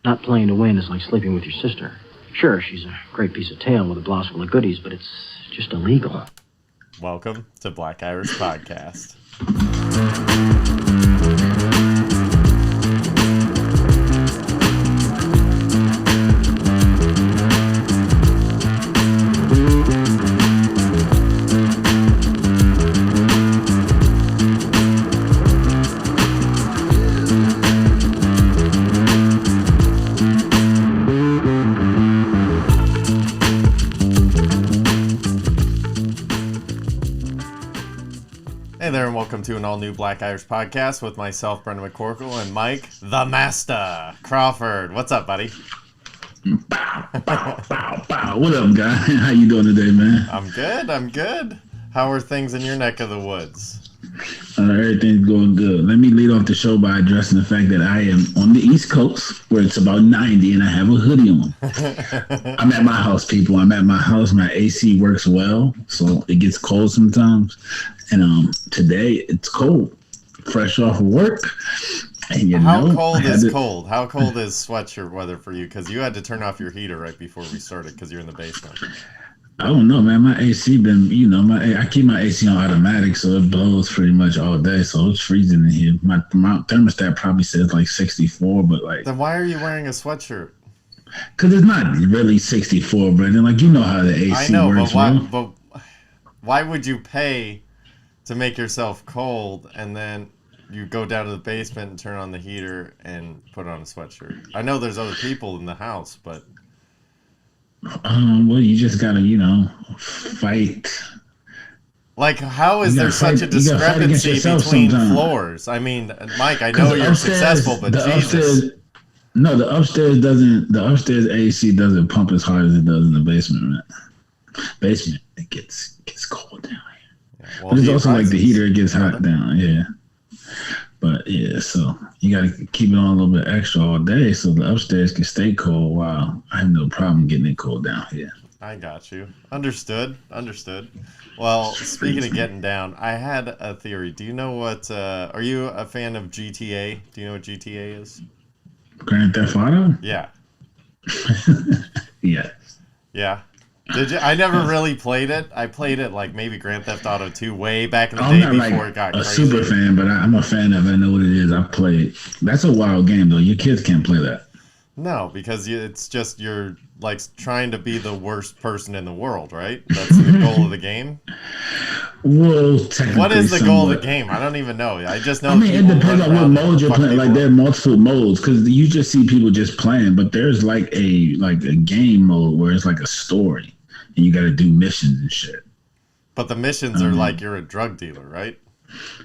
Not playing to win is like sleeping with your sister. Sure, she's a great piece of tail with a blouse full of goodies, but it's just illegal. Welcome to Black Irish Podcast. Welcome to an all-new Black Irish Podcast with myself, Brendan McCorkle, and Mike, the Master, Crawford. What's up, buddy? Bow, bow, bow, bow. What up, guy? How you doing today, man? I'm good. How are things in your neck of the woods? Everything's going good. Let me lead off the show by addressing the fact that I am on the East Coast, where it's about 90, and I have a hoodie on. I'm at my house, people. I'm at my house. My AC works well, so it gets cold sometimes. And today it's cold, fresh off of work. And How cold is cold? How cold is sweatshirt weather for you? Because you had to turn off your heater right before we started because you're in the basement. I don't know, man. My AC been, I keep my AC on automatic, so it blows pretty much all day. So it's freezing in here. My thermostat probably says like 64, but like. Then why are you wearing a sweatshirt? Because it's not really 64, Brendan. Like, you know how the AC I know, works. but why would you pay to make yourself cold and then you go down to the basement and turn on the heater and put on a sweatshirt? I know there's other people in the house, but well, you just gotta, fight. Like, how is there such a discrepancy between floors? I mean, Mike, I know you're successful, but Jesus. The upstairs AC doesn't pump as hard as it does in the basement, man. Basement, it gets cold down. Well, but it's also like the heater, it gets hot down, yeah. But yeah, so you got to keep it on a little bit extra all day so the upstairs can stay cold while I have no problem getting it cold down here. I got you. Understood. Well, speaking of getting down, I had a theory. Do you know what, are you a fan of GTA? Do you know what GTA is? Grand Theft Auto? Yeah. Yeah. Yeah. Did you? I never really played it. I played it like maybe Grand Theft Auto 2 way back in the day before it got crazy. I'm not a super fan, but I'm a fan of it. I know what it is. I played. That's a wild game, though. Your kids can't play that. No, because it's just you're like trying to be the worst person in the world, right? That's the goal of the game. Well, technically, what is the goal of the game? I don't even know. I just know. I mean, it depends on what mode you're playing. Like, there are multiple modes because you just see people just playing, but there's like a game mode where it's like a story and you got to do missions and shit. But the missions are like you're a drug dealer, right?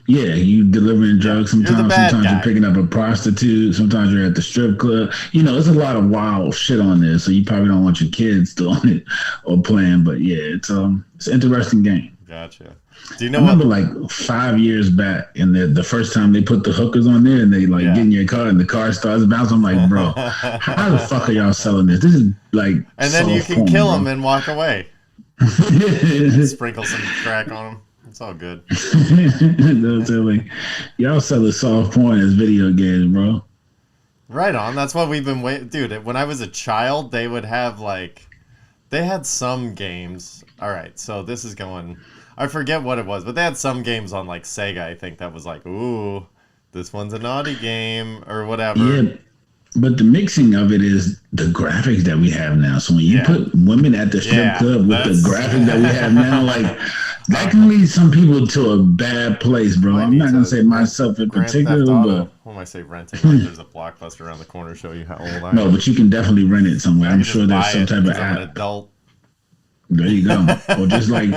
Yeah, you delivering drugs. Sometimes you're picking up a prostitute. Sometimes you're at the strip club. There's a lot of wild shit on there, so you probably don't want your kids doing it or playing. But yeah, it's an interesting game. Gotcha. Do you know? I remember like 5 years back, and the first time they put the hookers on there, and they get in your car, and the car starts bouncing. I'm like, bro, how the fuck are y'all selling this? This is like, and then you can kill them and walk away. Sprinkle some crack on them. It's all good. Y'all sell the soft porn as video games, bro. Right on. That's what we've been waiting. Dude, when I was a child, they would have they had some games. All right, so this is going. I forget what it was, but they had some games on like Sega, I think, that was like, ooh, this one's a naughty game or whatever. Yeah, but the mixing of it is the graphics that we have now. So when you put women at the strip club with the graphics that we have now, like, that can lead some people to a bad place, bro. I'm not going to say myself in particular, but... When I say renting, like there's a Blockbuster around the corner to show you how old I am. No, but you can definitely rent it somewhere. I'm sure there's some type of app. I'm an adult. There you go. Or just like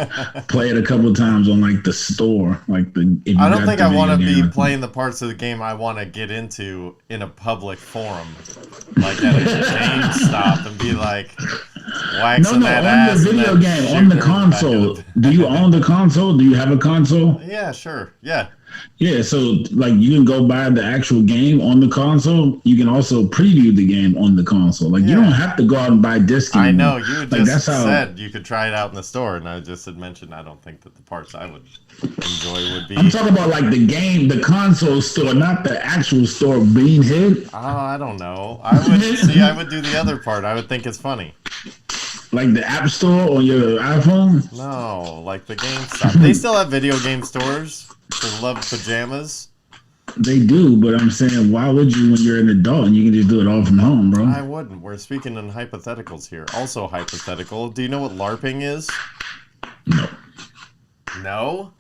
play it a couple of times on like the store. I don't think I want to be playing the parts of the game I want to get into in a public forum, like at a GameStop, and be like waxing that ass. No, on the video game, on the console. Do you own the console? Do you have a console? Yeah, sure. Yeah. Yeah, so like you can go buy the actual game on the console. You can also preview the game on the console. Like you don't have to go out and buy discs anymore. I know you like, just said you could try it out in the store, and I just had mentioned I don't think that the parts I would enjoy would be. I'm talking about like the game, the console store, not the actual store being hid. Oh, I don't know. I would do the other part. I would think it's funny. Like the App Store on your iPhone? No, like the GameStop. They still have video game stores for Love Pajamas. They do, but I'm saying, why would you when you're an adult and you can just do it all from home, bro? I wouldn't. We're speaking in hypotheticals here. Also hypothetical. Do you know what LARPing is? No. No?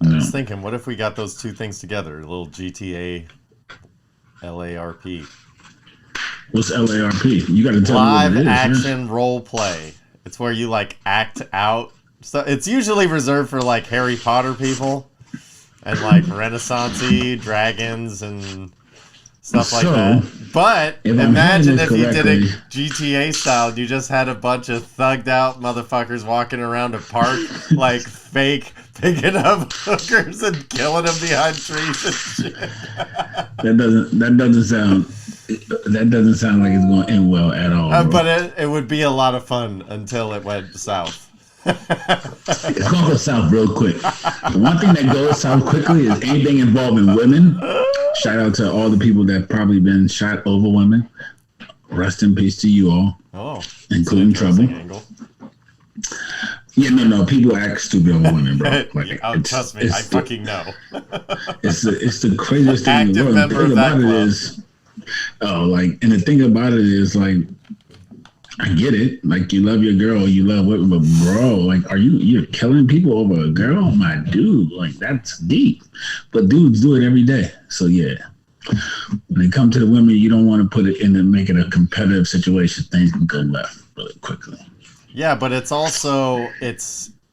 I was thinking, what if we got those two things together? A little GTA LARP. What's LARP? You got to tell Live me what it is. action role play. It's where you like act out. So it's usually reserved for like Harry Potter people and like Renaissance-y dragons and stuff like that. But imagine if you did it GTA style and you just had a bunch of thugged out motherfuckers walking around a park like fake picking up hookers and killing them behind trees and shit. That doesn't sound like it's going to end well at all. But it would be a lot of fun until it went south. It's going to go south real quick. The one thing that goes south quickly is anything involving women. Shout out to all the people that probably been shot over women. Rest in peace to you all. Oh, including Trouble. Angle. Yeah, no. People act stupid over women, bro. Like, trust me, I fucking know. It's the craziest thing in the world. The thing about it is, and the thing about it is, like, I get it. Like, you love your girl, you love women, but bro, like, you're killing people over a girl? My dude, like, that's deep. But dudes do it every day. So yeah. When it comes to the women, you don't want to put it in and make it a competitive situation. Things can go left really quickly. Yeah, but it's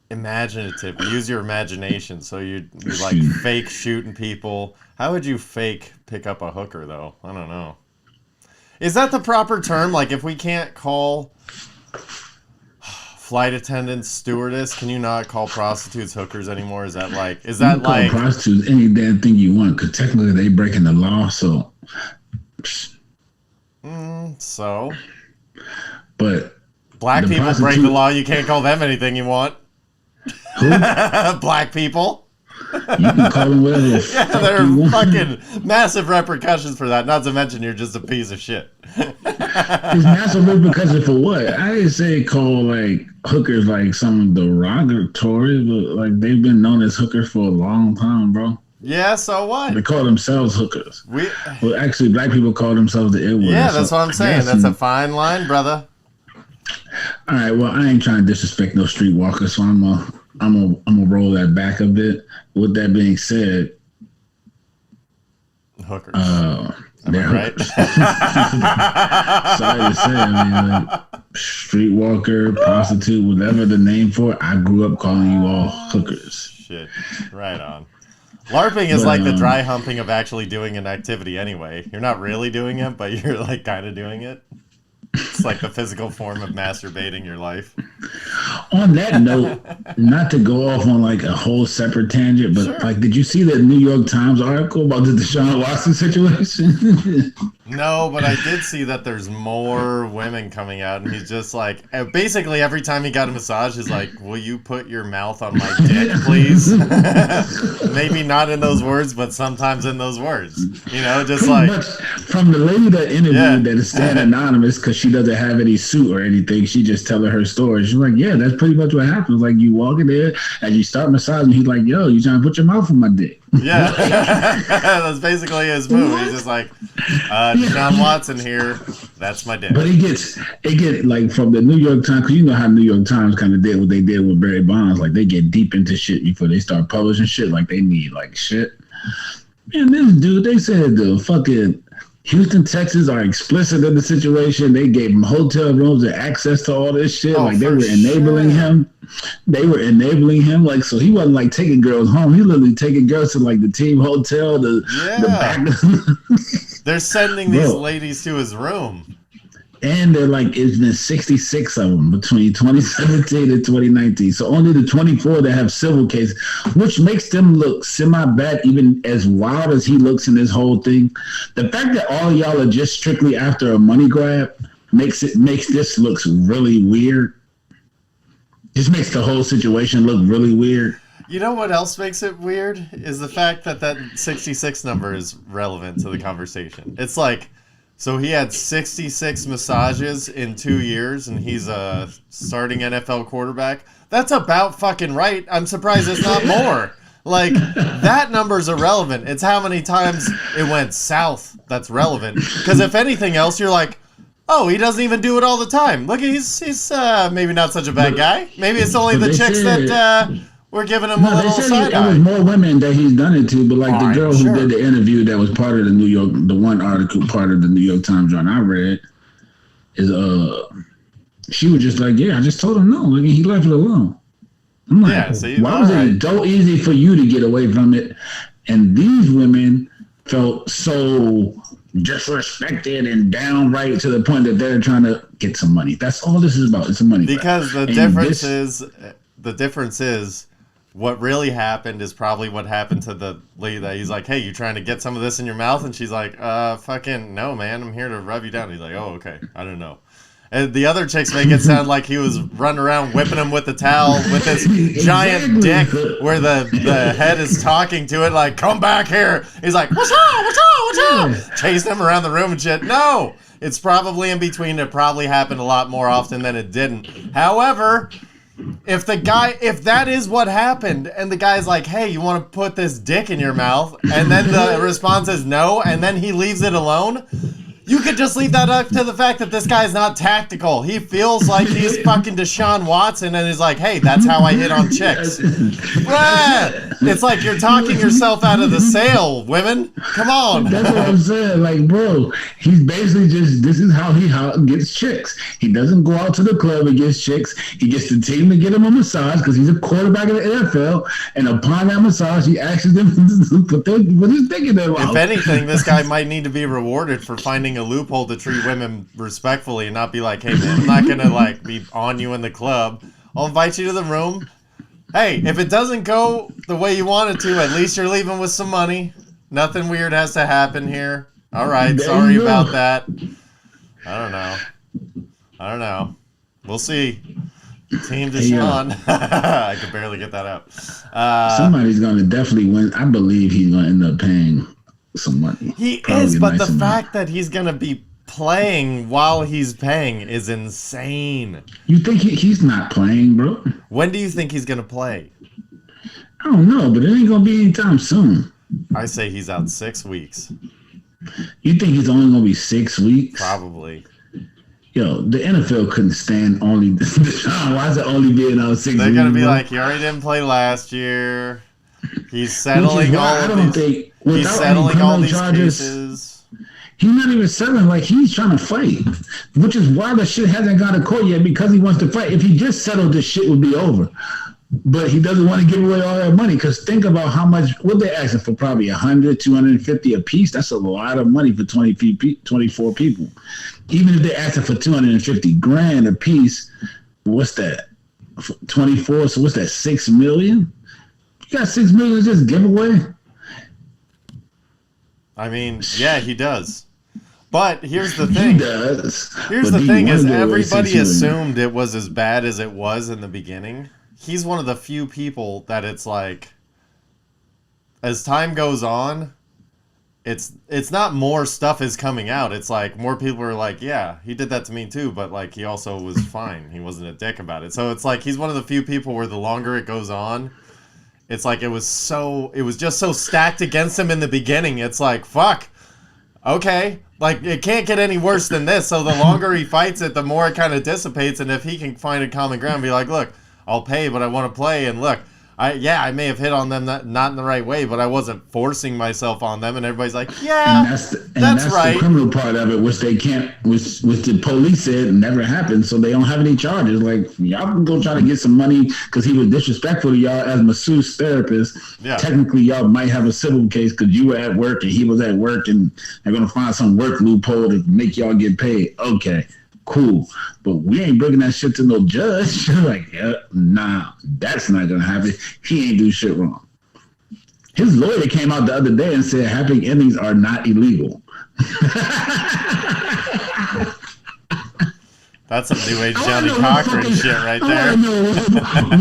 imaginative. Use your imagination. So you like fake shooting people. How would you fake pick up a hooker though? I don't know. Is that the proper term? Like, if we can't call flight attendants stewardess, can you not call prostitutes hookers anymore? Is that like? You can call prostitutes any damn thing you want? Because technically they breaking the law. So. But. Black people break the law. You can't call them anything you want. Who? Black people. You can call them whatever. Yeah, there are fucking massive repercussions for that. Not to mention you're just a piece of shit. It's massive repercussions for what? I didn't say call like hookers like some derogatory, but like they've been known as hookers for a long time, bro. Yeah, so what? They call themselves hookers. Well, actually, black people call themselves the N-word. Yeah, that's what I'm saying. That's a fine line, brother. All right, well, I ain't trying to disrespect no streetwalker, so I'm gonna roll that back a bit. With that being said, hookers. They're right. Sorry to say, I mean, like, streetwalker, prostitute, whatever the name for it. I grew up calling you all hookers. Shit, right on. LARPing is like the dry humping of actually doing an activity. Anyway, you're not really doing it, but you're like kind of doing it. It's like the physical form of masturbating your life. On that note, not to go off on like a whole separate tangent, but sure. Like, did you see the New York Times article about the Deshaun Watson situation? No, but I did see that there's more women coming out, and he's just like, basically every time he got a massage, he's like, "Will you put your mouth on my dick, please?" Maybe not in those words, but sometimes in those words. You know, just pretty like much from the lady that interviewed that is staying anonymous because she doesn't have any suit or anything. She just telling her story. She's like, "Yeah, that's pretty much what happens. Like, you walk in there and you start massaging. He's like, "Yo, you trying to put your mouth on my dick?" Yeah, that's basically his move. He's just like, Deshaun Watson here. That's my dick. But it gets like from the New York Times, because you know how New York Times kind of did what they did with Barry Bonds. Like, they get deep into shit before they start publishing shit. Like, they need like shit. And this dude, they said the fucking Houston, Texas are explicit in the situation. They gave him hotel rooms and access to all this shit. Like, they were enabling him. They were enabling him. Like, so he wasn't like taking girls home. He literally taking girls to like the team hotel, the back. They're sending these ladies to his room. And they're like, it's been 66 of them between 2017 and 2019. So only the 24 that have civil cases, which makes them look semi-bad, even as wild as he looks in this whole thing. The fact that all y'all are just strictly after a money grab makes this looks really weird. Just makes the whole situation look really weird. You know what else makes it weird? Is the fact that 66 number is relevant to the conversation. It's like, so he had 66 massages in 2 years, and he's a starting NFL quarterback. That's about fucking right. I'm surprised it's not more. Like, that number's irrelevant. It's how many times it went south that's relevant. Because if anything else, you're like, oh, he doesn't even do it all the time. Look, he's maybe not such a bad guy. Maybe it's only the chicks that we're giving him a little side eye. It was more women that he's done it to, but like the girl who did the interview that was part of the one article, part of the New York Times joint I read, is she was just like, yeah, I just told him no. Like, he left it alone. I'm like, why was it so easy for you to get away from it? And these women felt so disrespected and downright to the point that they're trying to get some money. That's all this is about. It's a money grab. Because the difference is what really happened is probably what happened to the lady that he's like, hey, you trying to get some of this in your mouth? And she's like, fucking no, man, I'm here to rub you down. He's like, oh, okay, I don't know. And the other chicks make it sound like he was running around whipping him with the towel with this giant dick where the head is talking to it like, come back here. He's like, what's up? Chasing him around the room and shit. No, it's probably in between. It probably happened a lot more often than it didn't. However, if that is what happened, and the guy's like, hey, you want to put this dick in your mouth, and then the response is no, and then he leaves it alone, you could just leave that up to the fact that this guy's not tactical. He feels like he's fucking Deshaun Watson and is like, hey, that's how I hit on chicks. It's like you're talking yourself out of the sale, women. Come on. That's what I'm saying. Like, bro, he's basically just, this is how he gets chicks. He doesn't go out to the club and gets chicks. He gets the team to get him a massage because he's a quarterback in the NFL. And upon that massage, he asks them to put his dick in their mouth. If anything, this guy might need to be rewarded for finding a loophole to treat women respectfully and not be like, hey man, I'm not gonna like be on you in the club. I'll invite you to the room. Hey, if it doesn't go the way you want it to, at least you're leaving with some money. Nothing weird has to happen here. All right, sorry about that. I don't know. We'll see. Team Deshaun. I can barely get that out. Somebody's gonna definitely win. I believe he's gonna end up paying some money. He is, but the fact that he's going to be playing while he's paying is insane. You think he's not playing, bro? When do you think he's going to play? I don't know, but it ain't going to be anytime soon. I say he's out 6 weeks. You think he's only going to be 6 weeks? Probably. Yo, the NFL couldn't stand only Deshaun. Why is it only being out 6 weeks? They're going to be like, he already didn't play last year. He's settling all these cases. He's not even settling. Like, he's trying to fight, which is why the shit hasn't gone to court yet, because he wants to fight. If he just settled, this shit would be over. But he doesn't want to give away all that money, because think about how much, what they're asking for, probably 100, 250 a piece. That's a lot of money for 24 people. Even if they're asking for 250 grand a piece, what's that? 24, so what's that, 6 million? You got 6 million to just give away? I mean, yeah, he does. But here's the thing. He does. Here's the thing is everybody assumed it was as bad as it was in the beginning. He's one of the few people that it's like, as time goes on, it's not more stuff is coming out. It's like more people are like, yeah, he did that to me too, but like he also was fine. He wasn't a dick about it. So it's like he's one of the few people where the longer it goes on, it's like it was just so stacked against him in the beginning. It's like, fuck. Okay. Like, it can't get any worse than this. So the longer he fights it, the more it kind of dissipates. And if he can find a common ground, be like, look, I'll pay, but I want to play. And look, I may have hit on them not in the right way, but I wasn't forcing myself on them. And everybody's like, yeah, that's right. The criminal part of it, which they can't, which the police said never happened, so they don't have any charges. Like, y'all can go try to get some money because he was disrespectful to y'all as masseuse therapist. Yeah. Technically, y'all might have a civil case because you were at work and he was at work, and they're gonna find some work loophole to make y'all get paid. Okay, cool. But we ain't bringing that shit to no judge. Like, yeah, nah, that's not gonna happen. He ain't do shit wrong. His lawyer came out the other day and said happy endings are not illegal. That's some new age Johnny Cochran shit right there. I don't know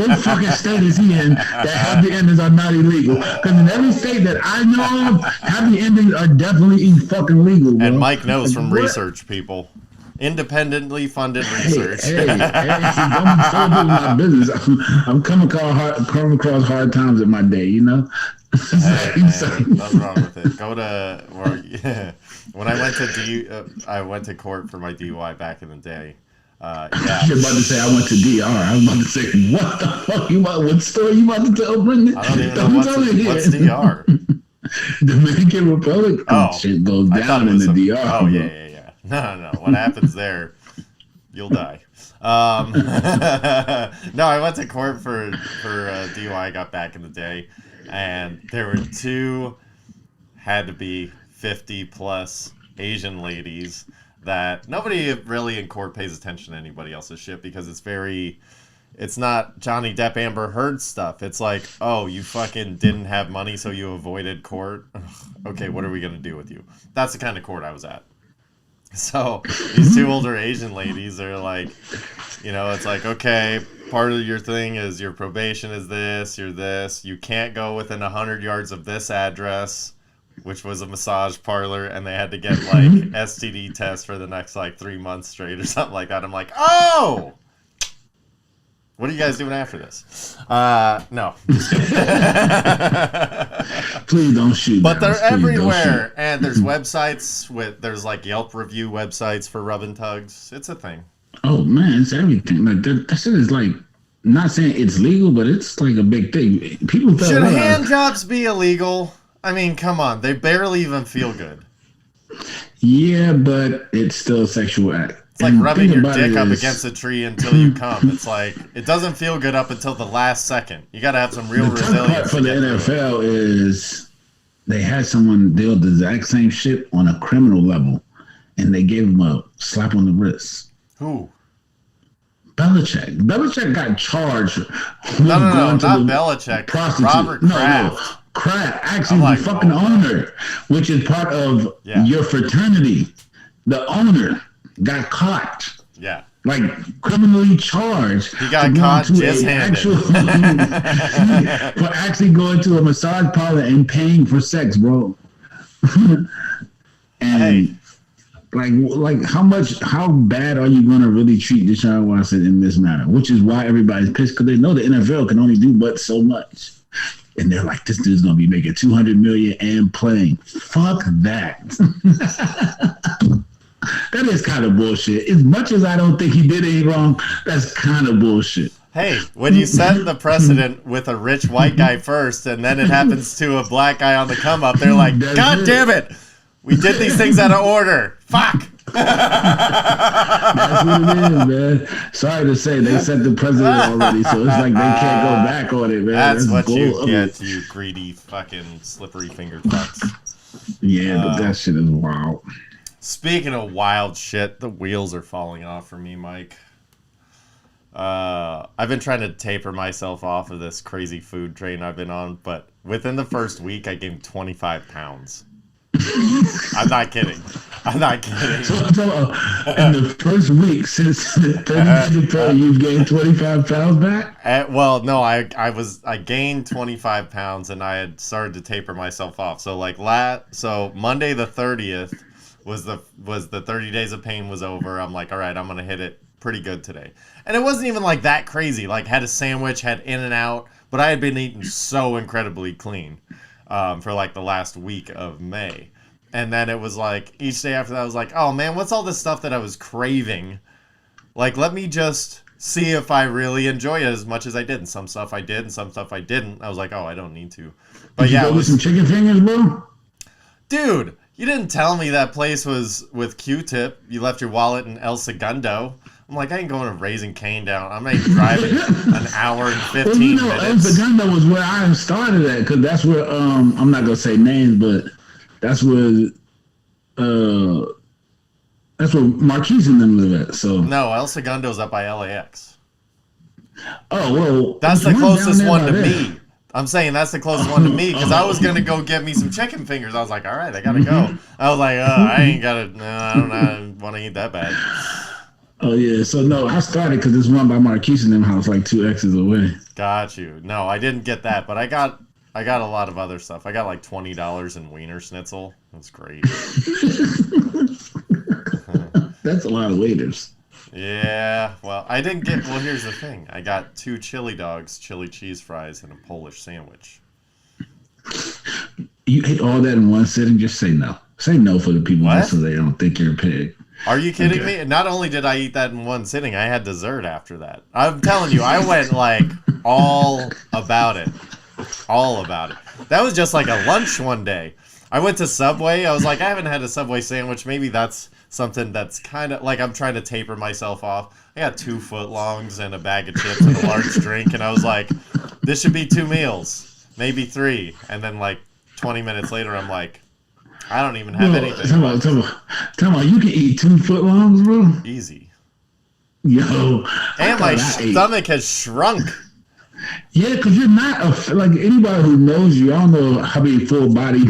what fucking state is he in that happy endings are not illegal. Because in every state that I know of, happy endings are definitely fucking legal, bro. And Mike knows from research, people. Independently funded research. Hey, don't do my business. I'm coming across hard times in my day, you know? Hey, man, nothing wrong with it. Go to when I went to court for my DUI back in the day. Yeah. You're about to say I went to DR. I was about to say, what the fuck? What story you about to tell, Brendan? I don't even know what's DR. Dominican Republic. Oh, shit goes down in the DR. Oh, yeah. No. What happens there, you'll die. No, I went to court for DUI. I got back in the day, and there were two, had to be 50-plus Asian ladies that nobody really in court pays attention to anybody else's shit because it's not Johnny Depp Amber Heard stuff. It's like, oh, you fucking didn't have money, so you avoided court. Ugh, okay, what are we gonna do with you? That's the kind of court I was at. So these two older Asian ladies are like, it's like, okay, part of your thing is your probation is this, you're this. You can't go within 100 yards of this address, which was a massage parlor, and they had to get like STD tests for the next like 3 months straight or something like that. I'm like, oh, what are you guys doing after this? No, just kidding. Please don't shoot. But they're everywhere, and there's websites there's like Yelp review websites for rub and tugs. It's a thing. Oh man, it's everything. Like that shit is like, not saying it's legal, but it's like a big thing. People should hand jobs be illegal? I mean, come on, they barely even feel good. Yeah, but it's still a sexual act. It's like rubbing your dick up against a tree until you come. It's like, it doesn't feel good up until the last second. You got to have some real resilience. For the NFL is they had someone deal the exact same shit on a criminal level, and they gave him a slap on the wrist. Who? Belichick. Belichick got charged. No, not Belichick. Robert Kraft. No. Kraft, actually the fucking owner, which is part of your fraternity. The owner got caught. Yeah. Like criminally charged. He got caught just handed. For actually going to a massage parlor and paying for sex, bro. And like how bad are you gonna really treat Deshaun Watson in this matter? Which is why everybody's pissed, because they know the NFL can only do but so much. And they're like, this dude's gonna be making $200 million and playing. Fuck that. That is kind of bullshit. As much as I don't think he did anything wrong, that's kind of bullshit. Hey, when you set the precedent with a rich white guy first, and then it happens to a black guy on the come up, they're like, God damn it, we did these things out of order. Fuck. That's what it is, man. Sorry to say, they set the precedent already, so it's like they can't go back on it, man. That's what you get, you greedy fucking slippery fingered fucks. Yeah, but that shit is wild. Speaking of wild shit, the wheels are falling off for me, Mike. I've been trying to taper myself off of this crazy food train I've been on, but within the first week, I gained 25 pounds. I'm not kidding. So, in the first week since 30 you've gained 25 pounds back? Well, no, I gained 25 pounds and I had started to taper myself off. So so Monday the 30th was the 30 days of pain was over. I'm like, all right, I'm gonna hit it pretty good today. And it wasn't even like that crazy. Like, had a sandwich, had In-N-Out, but I had been eating so incredibly clean for like the last week of May. And then it was like, each day after that, I was like, oh man, what's all this stuff that I was craving? Like, let me just see if I really enjoy it as much as I did. And some stuff I did, and some stuff I didn't. I was like, oh, I don't need to. But did you go with some chicken fingers, bro? Dude, you didn't tell me that place was with Q-Tip. You left your wallet in El Segundo. I'm like, I ain't going to Raising Cane down. I'm not even driving an hour and 15 minutes. El Segundo was where I started at, because that's where, I'm not going to say names, but that's where That's where Marquise and them live at. So No, El Segundo's up by LAX. Oh, well. That's the closest one to me. I'm saying that's the closest one to me because I was going to go get me some chicken fingers. I was like, all right, I got to go. I was like, I ain't got to, no, I don't want to eat that bad. Oh, yeah. So, no, I started because there's one by Marquise and them house like 2 X's away. Got you. No, I didn't get that, but I got a lot of other stuff. I got like $20 in Wiener Schnitzel. That's great. That's a lot of waiters. Yeah, well, I didn't get... Well, here's the thing. I got 2 chili dogs, chili cheese fries, and a Polish sandwich. You ate all that in one sitting? Just say no. Say no for the people so they don't think you're a pig. Are you kidding me? Not only did I eat that in one sitting, I had dessert after that. I'm telling you, I went like all about it. All about it. That was just like a lunch one day. I went to Subway. I was like, I haven't had a Subway sandwich. Maybe that's something that's kind of like I'm trying to taper myself off. I got 2 footlongs and a bag of chips and a large drink. And I was like, this should be 2 meals, maybe 3. And then like 20 minutes later, I'm like, I don't even have anything. Tell me, you can eat 2 footlongs, bro? Easy. Yo. And my stomach has shrunk. Yeah, because you're not like anybody who knows you. I don't know how many full body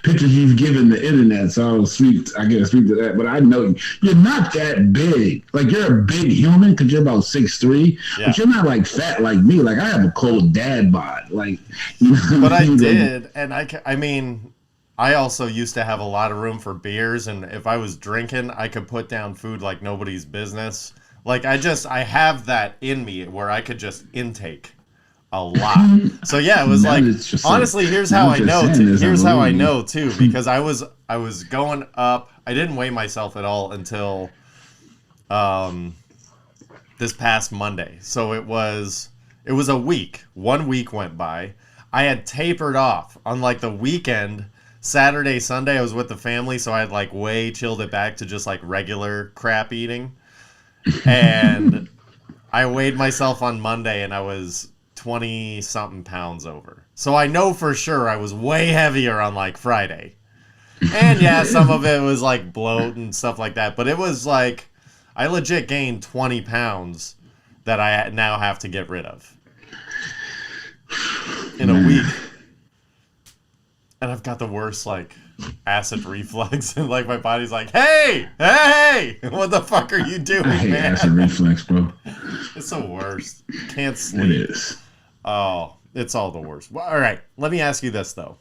pictures you've given the internet, so I can't speak to that. But I know you're not that big. Like you're a big human because you're about 6'3", but you're not like fat like me. Like I have a cold dad bod. Like, you know but I did, and I mean, I also used to have a lot of room for beers, and if I was drinking, I could put down food like nobody's business. Like I have that in me where I could just intake a lot. So yeah, it was like honestly, here's how I know. Here's how I know too, because I was going up. I didn't weigh myself at all until this past Monday. So it was a week. 1 week went by. I had tapered off on like the weekend. Saturday, Sunday, I was with the family, so I had like way chilled it back to just like regular crap eating. And I weighed myself on Monday, and I was 20-something pounds over. So I know for sure I was way heavier on like Friday. And yeah, some of it was like bloat and stuff like that. But it was like, I legit gained 20 pounds that I now have to get rid of in a week. And I've got the worst like acid reflux, and like my body's like, hey, what the fuck are you doing, I hate man? Acid reflux, bro. It's the worst. Can't sleep. It is. Oh, it's all the worst. Well, all right, let me ask you this though.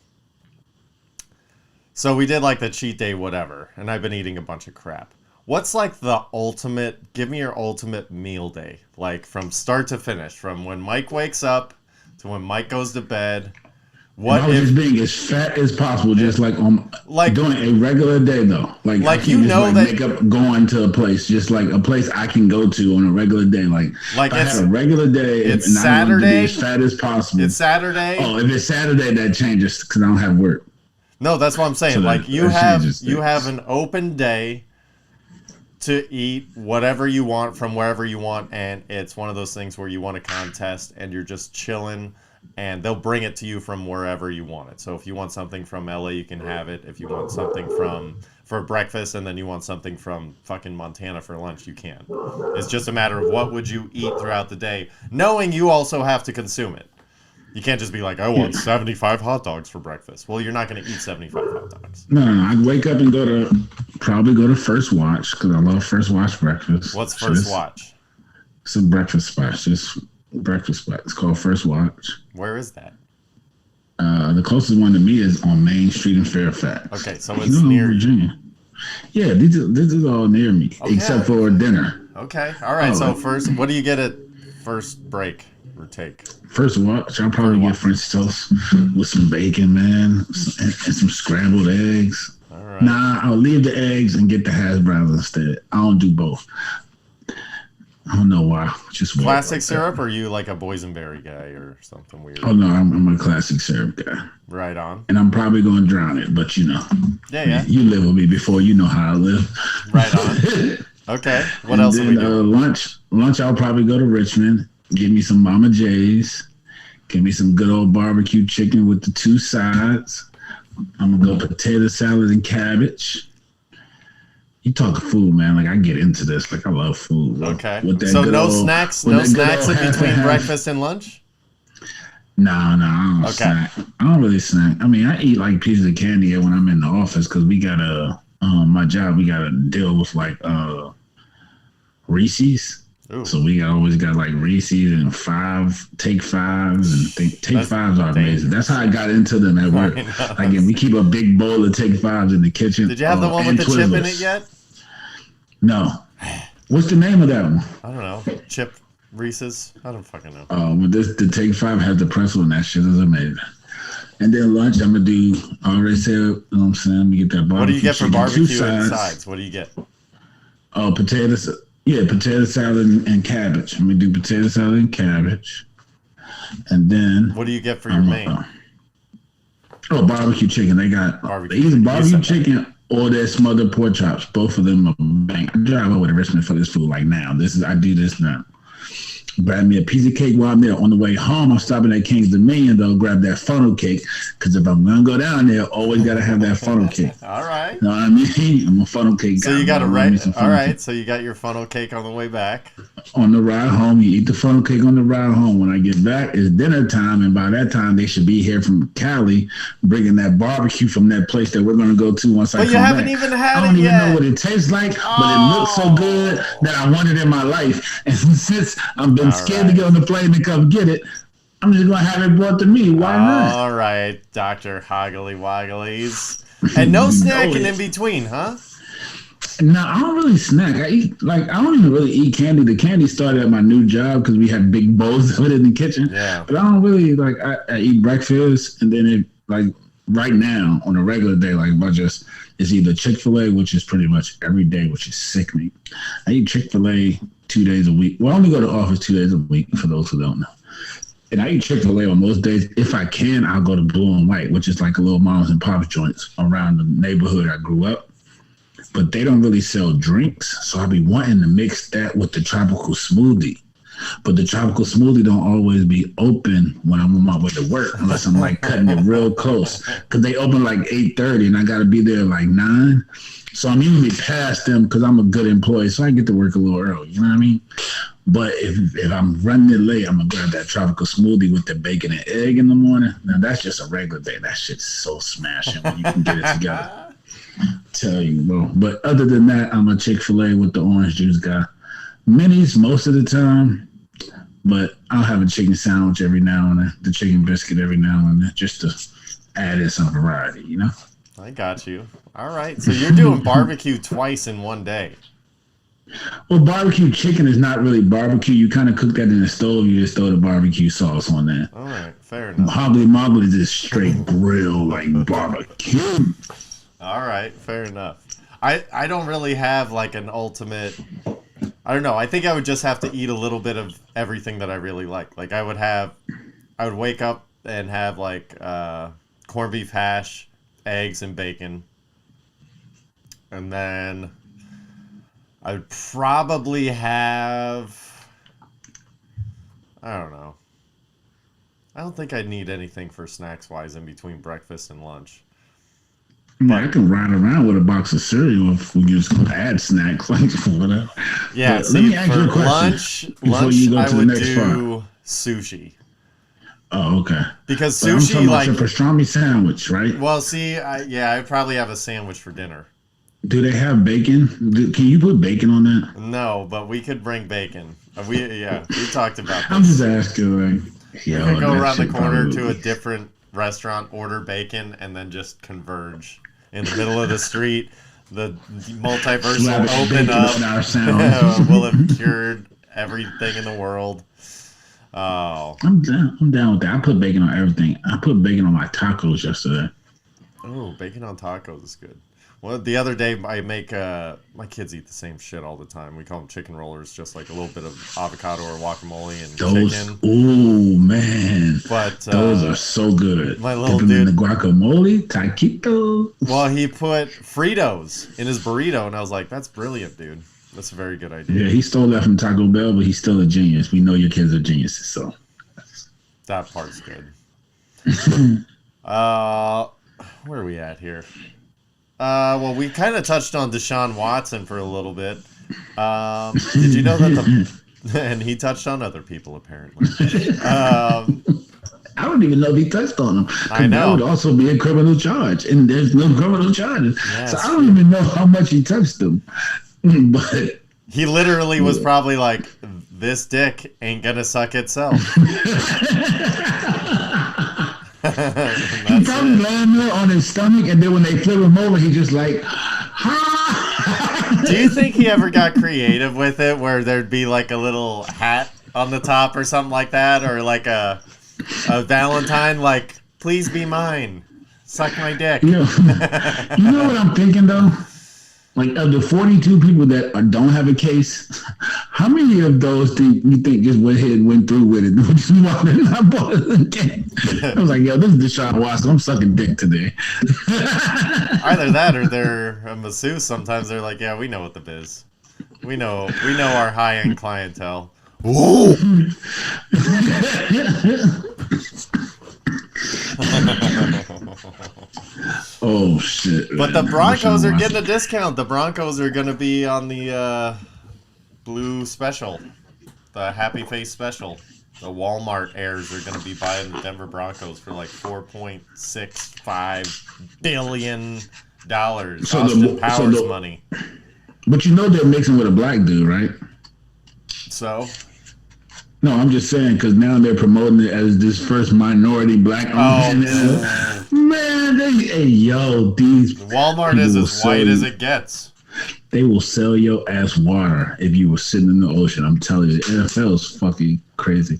So we did like the cheat day, whatever, and I've been eating a bunch of crap. What's like the ultimate? Give me your ultimate meal day, like from start to finish, from when Mike wakes up to when Mike goes to bed. What I was just being as fat as possible, just like doing a regular day though. Like you know that make up going to a place, just like a place I can go to on a regular day. Like if I had a regular day, it's and Saturday. I be as fat as possible. It's Saturday. Oh, if it's Saturday, that changes because I don't have work. No, that's what I'm saying. So like you have an open day to eat whatever you want from wherever you want, and it's one of those things where you want a contest and you're just chilling. And they'll bring it to you from wherever you want it. So if you want something from LA, you can have it. If you want something for breakfast and then you want something from fucking Montana for lunch, you can. It's just a matter of what would you eat throughout the day, knowing you also have to consume it. You can't just be like, I want 75 hot dogs for breakfast. Well, you're not going to eat 75 hot dogs. No. I'd wake up and probably go to First Watch because I love First Watch breakfast. What's First Watch? It's a breakfast spot. Just breakfast spot. It's called First Watch. Where is that? The closest one to me is on Main Street in Fairfax. Okay, so it's near Virginia. Yeah, this is all near me, except for dinner. Okay, all right. So first, what do you get at first break or take? First Watch, I'll probably get French toast with some bacon, man, and some scrambled eggs. All right. Nah, I'll leave the eggs and get the hash browns instead. I don't do both. I don't know why. Just classic syrup, or are you like a boysenberry guy or something weird? Oh no, I'm a classic syrup guy. Right on. And I'm probably gonna drown it, but you know. Yeah. You live with me before, you know how I live. Right on. Okay. What else are we doing? Lunch. I'll probably go to Richmond. Get me some Mama J's. Give me some good old barbecue chicken with the 2 sides. I'm gonna go potato salad and cabbage. You talk food, man. Like I get into this. Like I love food. Bro. Okay. So no snacks in between breakfast and lunch? No, I don't snack. I don't really snack. I mean, I eat like pieces of candy when I'm in the office because we gotta, my job, we gotta deal with like Reese's. Ooh. So we always got like Reese's and Take Fives, and Take Fives are amazing. That's how I got into them at work. Like we keep a big bowl of Take Fives in the kitchen. Did you have the one with the chip in it yet? No. What's the name of that one? I don't know. Chip Reese's? I don't fucking know. Oh, but the Take Five has the pretzel, and that shit is amazing. And then lunch, I'm gonna do. I already said, you know what I'm saying? I'm gonna get that barbecue. What do you get for barbecue and sides? What do you get? Oh, potatoes. Yeah, potato salad and cabbage. I'm gonna do potato salad and cabbage. And then what do you get for your main? Barbecue chicken. They got either barbecue chicken or their smothered pork chops. Both of them are bang. I drive over to Richmond for this food like now. I do this now. Grab me a piece of cake while I'm there. On the way home, I'm stopping at King's Dominion, though, grab that funnel cake. Because if I'm going to go down there, always got to have that funnel cake. All right. You know what I mean? I'm a funnel cake guy. So you got to write. All right. So you got your funnel cake on the way back. On the ride home, you eat the funnel cake on the ride home. When I get back, it's dinner time. And by that time, they should be here from Cali, bringing that barbecue from that place that we're going to go to once I come back. But you haven't even had it yet. I don't even know what it tastes like, but it looks so good that I want it in my life. And since I've been scared to get on the plane to come get it, I'm just going to have it brought to me. Why not? All right, Dr. Hoggly Wogglies. And no snacking in between, huh? No, I don't really snack. I don't even really eat candy. The candy started at my new job because we had big bowls of it in the kitchen. Yeah. But I don't really, I eat breakfast, and then right now, on a regular day, it's either Chick-fil-A, which is pretty much every day, which is sickening. I eat Chick-fil-A 2 days a week. Well, I only go to office 2 days a week, for those who don't know. And I eat Chick-fil-A on most days. If I can, I'll go to Blue and White, which is like a little moms and pops joints around the neighborhood I grew up. But they don't really sell drinks, so I'll be wanting to mix that with the tropical smoothie. But the tropical smoothie don't always be open when I'm on my way to work, unless I'm cutting it real close. Because they open 8:30, and I got to be there 9. So I'm usually past them because I'm a good employee, so I get to work a little early. You know what I mean? But if I'm running it late, I'm going to grab that tropical smoothie with the bacon and egg in the morning. Now, that's just a regular day. That shit's so smashing when you can get it together. Tell you, bro. But other than that, I'm a Chick-fil-A with the orange juice guy. Minis most of the time, but I'll have a chicken sandwich every now and then, the chicken biscuit every now and then, just to add in some variety, you know? I got you. All right. So you're doing barbecue twice in one day. Well, barbecue chicken is not really barbecue. You kind of cook that in the stove. You just throw the barbecue sauce on that. All right. Fair enough. Hobbly Mobbly is just straight grill, barbecue. All right. Fair enough. I don't really have an ultimate... I don't know. I think I would just have to eat a little bit of everything that I really like. I would wake up and have corned beef hash, eggs, and bacon. And then I would probably have, I don't know. I don't think I'd need anything for snacks-wise in between breakfast and lunch. I can ride around with a box of cereal if we just add snacks, whatever. Yeah, let me ask you a question. Lunch I would do sushi. Oh, okay. Because but sushi, I'm talking about your pastrami sandwich, right? Well, see, I'd probably have a sandwich for dinner. Do they have bacon? Can you put bacon on that? No, but we could bring bacon. We talked about this. I'm just asking, we could go around the corner to a different restaurant, order bacon, and then just converge in the middle of the street. The multiverse will open up. We'll have cured everything in the world. Oh, I'm down with that. I put bacon on everything. I put bacon on my tacos yesterday. Oh, bacon on tacos is good. Well, the other day I make my kids eat the same shit all the time. We call them chicken rollers, just a little bit of avocado or guacamole and chicken. Oh man, but those are so good. My little dude, in the guacamole, taquito. Well, he put Fritos in his burrito, and I was like, "That's brilliant, dude. That's a very good idea." Yeah, he stole that from Taco Bell, but he's still a genius. We know your kids are geniuses, so that part's good. Where are we at here? Well, we kind of touched on Deshaun Watson for a little bit. Did you know that and he touched on other people, apparently. I don't even know if he touched on him. I know. That would also be a criminal charge, and there's no criminal charges. Yeah, so I don't even know how much he touched him. But he literally was probably like, this dick ain't gonna suck itself. He probably landed there on his stomach, and then when they flip him over, he just like, ha! Do you think he ever got creative with it, where there'd be like a little hat on the top or something like that, or like a Valentine, like, please be mine, suck my dick. You know what I'm thinking though? Like, of the 42 people that don't have a case, how many of those do you think just went ahead and went through with it? I was like, yo, this is Deshaun Watson. I'm sucking dick today. Either that or they're a masseuse. Sometimes they're like, yeah, we know what the biz. We know our high-end clientele. Whoa! Oh shit! But the Broncos are getting a discount. The Broncos are going to be on the blue special, the Happy Face special. The Walmart heirs are going to be buying the Denver Broncos for like $4.65 billion. Austin Powers money. But you know they're mixing with a black dude, right? So. No, I'm just saying because now they're promoting it as this first minority black. Man, these Walmart is as white as it gets. They will sell your ass water if you were sitting in the ocean. I'm telling you, the NFL is fucking crazy.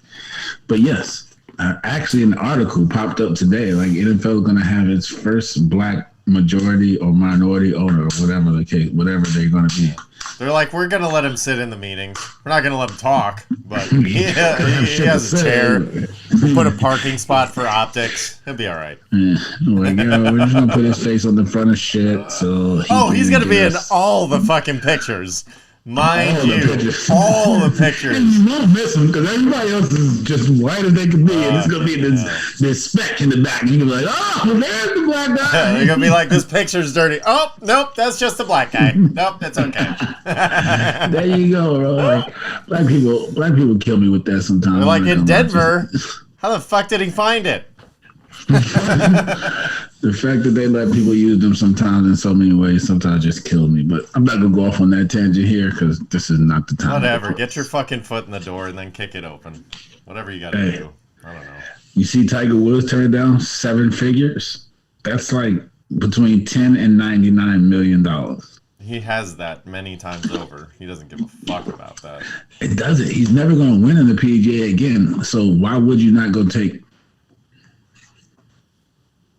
But yes, actually, an article popped up today. Like NFL is going to have its first black majority or minority owner, or whatever the case, whatever they're going to be. They're like, we're going to let him sit in the meetings. We're not going to let him talk, but he has a chair. Put a parking spot for optics. He'll be all right. Yeah. Like, we're just going to put his face on the front of shit. So he's going to be in all the fucking pictures. Mind you, all the pictures. And you won't miss him because everybody else is just white as they can be. And it's going to be this speck in the back. And you're going to be like, oh, there's the black guy. They're going to be like, this picture's dirty. Oh, nope, that's just the black guy. Nope, it's okay. There you go, bro. Like, black people kill me with that sometimes. They're like, in Denver, how the fuck did he find it? The fact that they let people use them sometimes in so many ways sometimes just kills me. But I'm not going to go off on that tangent here because this is not the time. Whatever. Get your fucking foot in the door and then kick it open. Whatever you got to do. I don't know. You see Tiger Woods turn down 7 figures? That's like between $10 and $99 million. He has that many times over. He doesn't give a fuck about that. It doesn't. He's never going to win in the PGA again. So why would you not go take...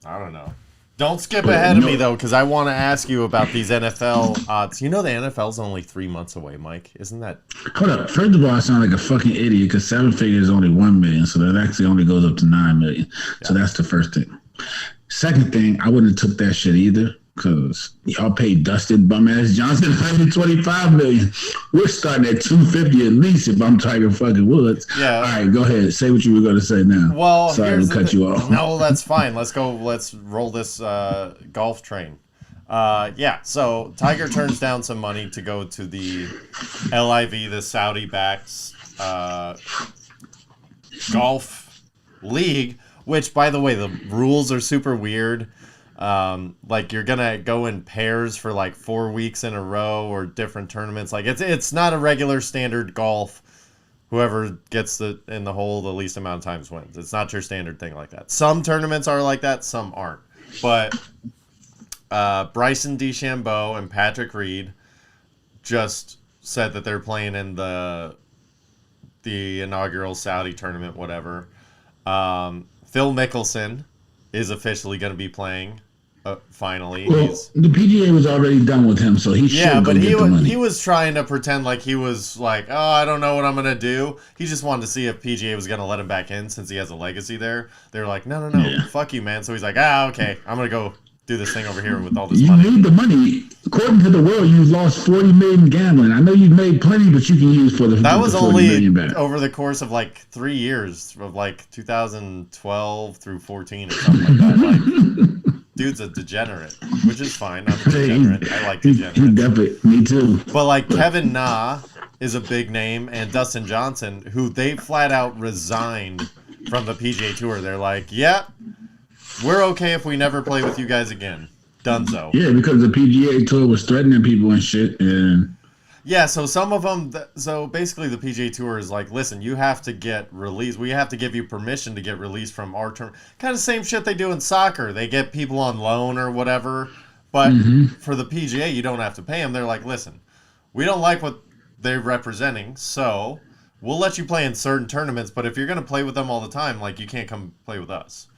I don't know. Don't skip ahead of me, though, because I want to ask you about these NFL odds. You know the NFL's only 3 months away, Mike. Isn't that... Hold up. First of all, I sound like a fucking idiot because 7 figures is only $1 million, so that actually only goes up to $9 million. Yeah. So that's the first thing. Second thing, I wouldn't have took that shit either because y'all paid Dustin Bum-Ass Johnson $125 million. We're starting at $250 at least if I'm Tiger fucking Woods. Yeah. All right, go ahead. Say what you were going to say now. Well, sorry to cut you off. No, that's fine. Let's go. Let's roll this golf train. Yeah, so Tiger turns down some money to go to the LIV, the Saudi-backed golf league, which, by the way, the rules are super weird. Like you're gonna go in pairs for like 4 weeks in a row or different tournaments. Like it's not a regular standard golf. Whoever gets in the hole the least amount of times wins. It's not your standard thing like that. Some tournaments are like that, some aren't. But Bryson DeChambeau and Patrick Reed just said that they're playing in the inaugural Saudi tournament, whatever. Phil Mickelson is officially going to be playing. Finally, well, the PGA was already done with him, so he should. Yeah, but he was trying to pretend like he was like, oh, I don't know what I'm gonna do. He just wanted to see if PGA was gonna let him back in since he has a legacy there. They were like, no, fuck you, man. So he's like, okay, I'm gonna go do this thing over here with all this money. You need the money. According to the world, you've lost $40 million gambling. I know you've made plenty, but you can use for the that was only back. Over the course of like 3 years, of like 2012 through 14 or something like that. Like, dude's a degenerate, which is fine. I'm a degenerate. I like degenerates. He definitely, me too. But like Kevin Na is a big name, and Dustin Johnson, who they flat out resigned from the PGA Tour. They're like, yeah, we're okay if we never play with you guys again. Dunzo. Yeah, because the PGA Tour was threatening people and shit, and yeah, so some of them, so basically the PGA Tour is like, listen, you have to get released. We have to give you permission to get released from our term. Kind of same shit they do in soccer. They get people on loan or whatever. But for the PGA, you don't have to pay them. They're like, listen, we don't like what they're representing, so we'll let you play in certain tournaments. But if you're going to play with them all the time, like, you can't come play with us.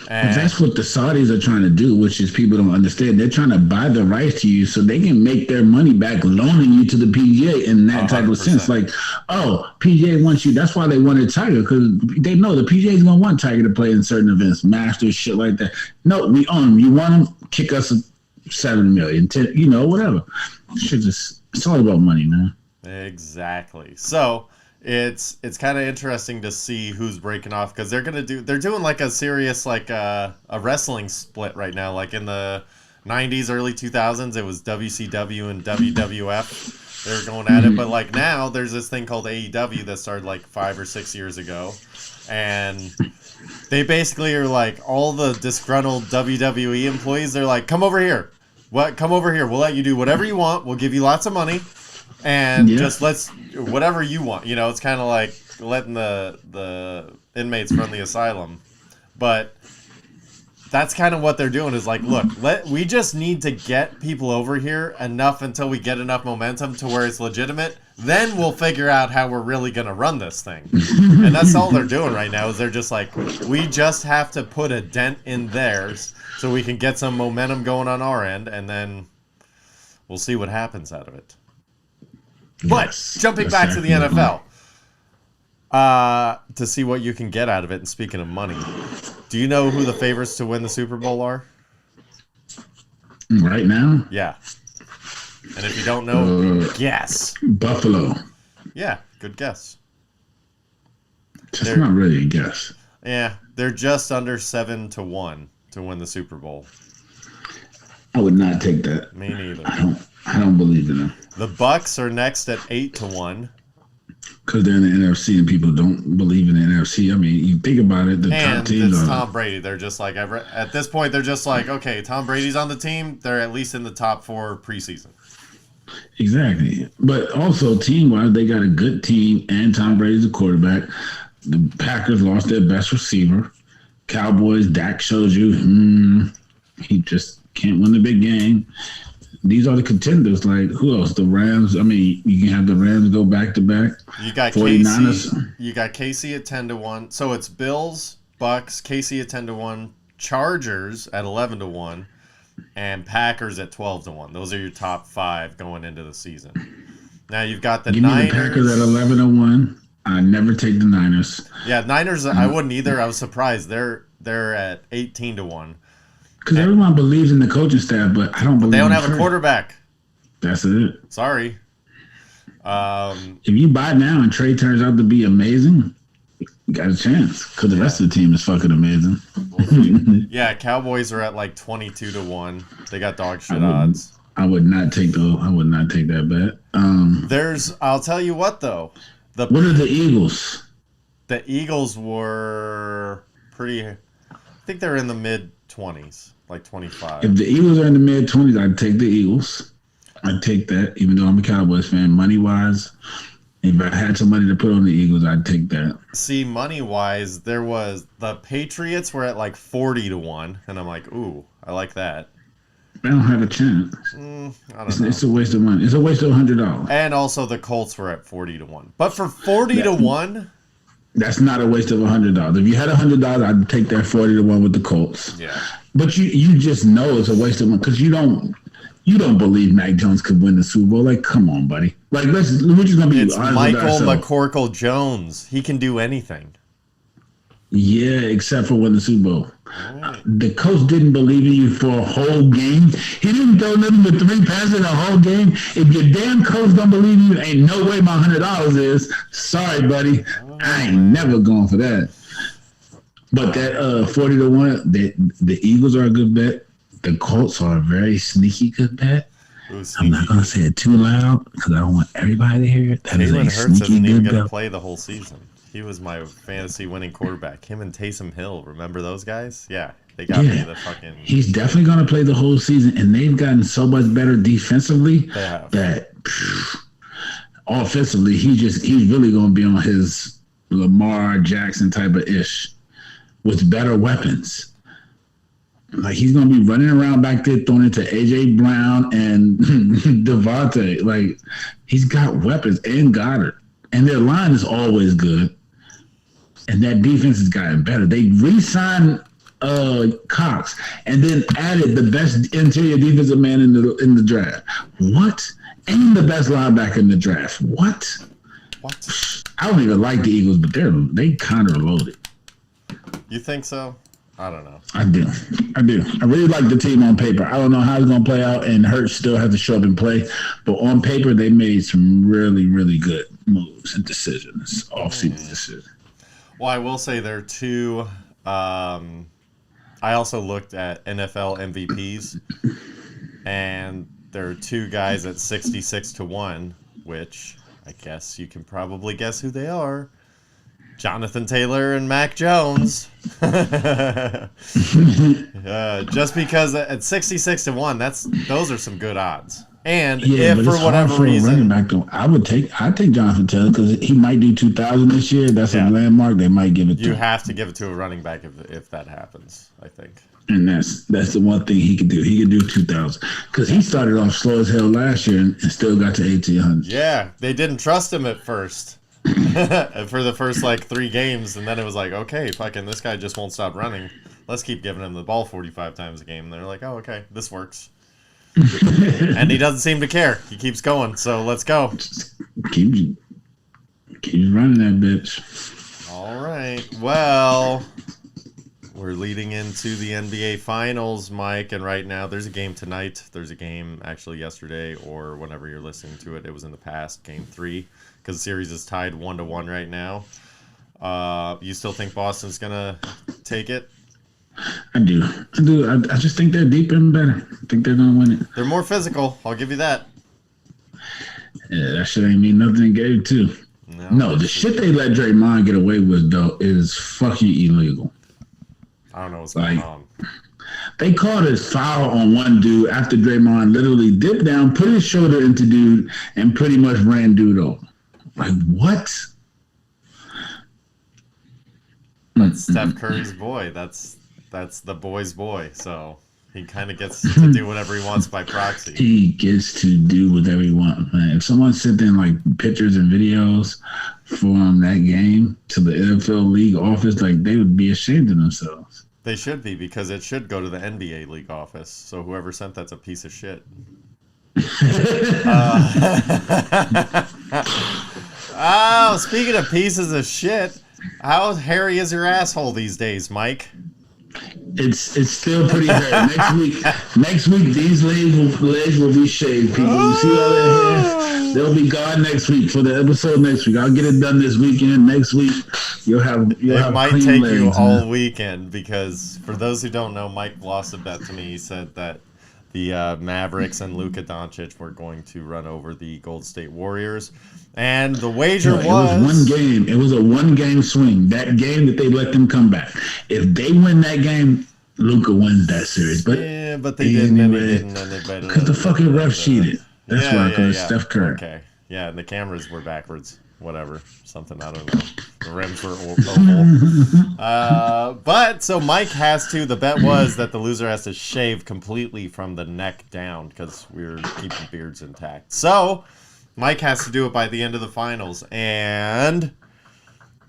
And that's what the Saudis are trying to do, which is people don't understand. They're trying to buy the rights to you so they can make their money back loaning you to the PGA in that 100%. Type of sense. Like, oh, PGA wants you. That's why they wanted Tiger, because they know the PGA is going to want Tiger to play in certain events, Masters, shit like that. No, we own them. You want them, kick us $7 million, 10, whatever. It's all about money, man. Exactly. So it's kind of interesting to see who's breaking off, because they're doing like a serious a wrestling split right now. Like in the 90s, early 2000s, it was WCW and WWF. They were going at it, but like now there's this thing called AEW that started like 5 or 6 years ago, and they basically are like all the disgruntled WWE employees. They're like, come over here. Come over here. We'll let you do whatever you want. We'll give you lots of money. And just whatever you want. It's kind of like letting the inmates run the asylum. But that's kind of what they're doing, is like, look, we just need to get people over here enough until we get enough momentum to where it's legitimate. Then we'll figure out how we're really going to run this thing. And that's all they're doing right now, is they're just like, we just have to put a dent in theirs so we can get some momentum going on our end, and then we'll see what happens out of it. But jumping back to the NFL, to see what you can get out of it, and speaking of money, do you know who the favorites to win the Super Bowl are? Right now? Yeah. And if you don't know, guess. Buffalo. Yeah, good guess. That's not really a guess. Yeah, they're just under 7-1 to win the Super Bowl. I would not take that. Me neither. I don't believe in them. The Bucks are next at 8-1. Because they're in the NFC and people don't believe in the NFC. I mean, you think about it, the top teams it's Tom Brady. They're just like, at this point, they're just like, okay, Tom Brady's on the team. They're at least in the top 4 preseason. Exactly. But also, team-wise, they got a good team, and Tom Brady's a quarterback. The Packers lost their best receiver. Cowboys, Dak shows you, he just can't win the big game. These are the contenders. Like, who else? The Rams. I mean, you can have the Rams go back-to-back. You got 49ers. KC. You got KC at 10-1. So it's Bills, Bucks, KC at 10-1, Chargers at 11-1, and Packers at 12-1. Those are your top 5 going into the season. Now you've got the Niners. Give me the Packers at 11-1. I never take the Niners. Yeah, Niners. I wouldn't either. I was surprised. They're at 18-1. Because everyone believes in the coaching staff, but I don't believe. They don't have a quarterback. That's it. Sorry. If you buy now and Trey turns out to be amazing, you got a chance. Because the rest of the team is fucking amazing. Yeah, Cowboys are at like 22-1. They got dog shit odds. I would not take that bet. I'll tell you what though. What are the Eagles? The Eagles were pretty. I think they're in the mid-20s, like 25. If the Eagles are in the mid-20s, I'd take the Eagles. I'd take that, even though I'm a Cowboys fan. Money-wise, if I had some money to put on the Eagles, I'd take that. See, money-wise, the Patriots were at like 40-1, and I'm like, ooh, I like that. I don't have a chance. I don't know. It's a waste of money. It's a waste of $100. And also the Colts were at 40-1. But for 40-1... That's not a waste of $100. If you had $100, I'd take that 40-1 with the Colts. Yeah. But you just know it's a waste of money because you don't believe Mac Jones could win the Super Bowl. Like, come on, buddy. Like, we're just gonna be. It's Michael McCorkle-Jones. He can do anything. Yeah, except for win the Super Bowl. Right. The coach didn't believe in you for a whole game. He didn't throw nothing but 3 passes in a whole game. If your damn coach don't believe you, ain't no way my $100 is. Sorry, buddy. I ain't never going for that. But that 40-1, the Eagles are a good bet. the Colts are a very sneaky good bet. I'm not going to say it too loud because I don't want everybody to hear it. That Jalen is a Hurts sneaky isn't even good going to bet. play the whole season. He was my fantasy winning quarterback. Him and Taysom Hill. Remember those guys? Yeah. They got me the fucking... He's definitely going to play the whole season, and they've gotten so much better defensively that offensively, he's really going to be on his Lamar Jackson type of ish with better weapons. Like, he's going to be running around back there throwing it to A.J. Brown and Devontae. Like, he's got weapons and Goddard. And their line is always good. And that defense has gotten better. They re-signed Cox and then added the best interior defensive man in the draft. What? And the best linebacker in the draft. What? I don't even like the Eagles, but they kind of loaded. You think so? I don't know. I do. I really like the team on paper. I don't know how it's going to play out, and Hurts still has to show up and play. But on paper, they made some really, really good moves and decisions, off-season decisions. Well, I will say there are two. I also looked at NFL MVPs, and there are two guys at 66-1, which I guess you can probably guess who they are. Jonathan Taylor and Mac Jones. Just because at 66-1, those are some good odds. And if for whatever reason, I'd take Jonathan Taylor because he might do 2,000 this year. That's a landmark. They might give it to him. You have to give it to a running back if that happens, I think. And that's the one thing he could do. He could do 2,000 because he started off slow as hell last year and still got to 1,800. Yeah, they didn't trust him at first. For the first 3 games, and then it was like, okay, fucking this guy just won't stop running. Let's keep giving him the ball 45 times a game. And they're like, oh, okay, this works. And he doesn't seem to care. He keeps going, so let's go. Keep running that bitch. All right. Well, we're leading into the NBA Finals, Mike, and right now there's a game tonight. There's a game actually yesterday, or whenever you're listening to it, it was in the past, Game 3. Because the series is tied 1-1 right now. You still think Boston's gonna take it? I do. I just think they're deeper and better. I think they're gonna win it. They're more physical. I'll give you that. Yeah, that shit ain't mean nothing in Game 2. No, the shit they let Draymond get away with though is fucking illegal. I don't know what's going on. They called a foul on one dude after Draymond literally dipped down, put his shoulder into dude, and pretty much ran dude over. Like, what? That's Steph Curry's boy. That's the boy's boy. So he kind of gets to do whatever he wants by proxy. He gets to do whatever he wants, man. If someone sent in pictures and videos from that game to the NFL league office, they would be ashamed of themselves. They should be, because it should go to the NBA league office. So whoever sent that's a piece of shit. Oh, speaking of pieces of shit, how hairy is your asshole these days, Mike? It's still pretty hairy. Next week, these legs will be shaved, people. You see all that hair? They'll be gone next week for the episode next week. I'll get it done this weekend. Next week, you'll have it might clean take legs, you man. all weekend, because for those who don't know, Mike lost a bet to me. He said that the Mavericks and Luka Doncic were going to run over the Golden State Warriors. And the wager was... It was one game. It was a one-game swing. That game that they let them come back. If they win that game, Luka wins that series. But yeah, but they didn't, and they didn't, and they better... Because the fucking ref cheated. That's why, because Steph Curry. Okay. Yeah, and the cameras were backwards. Whatever. Something, I don't know. The rims were oval. But, so Mike has to... The bet was that the loser has to shave completely from the neck down, because we're keeping beards intact. So... Mike has to do it by the end of the finals, and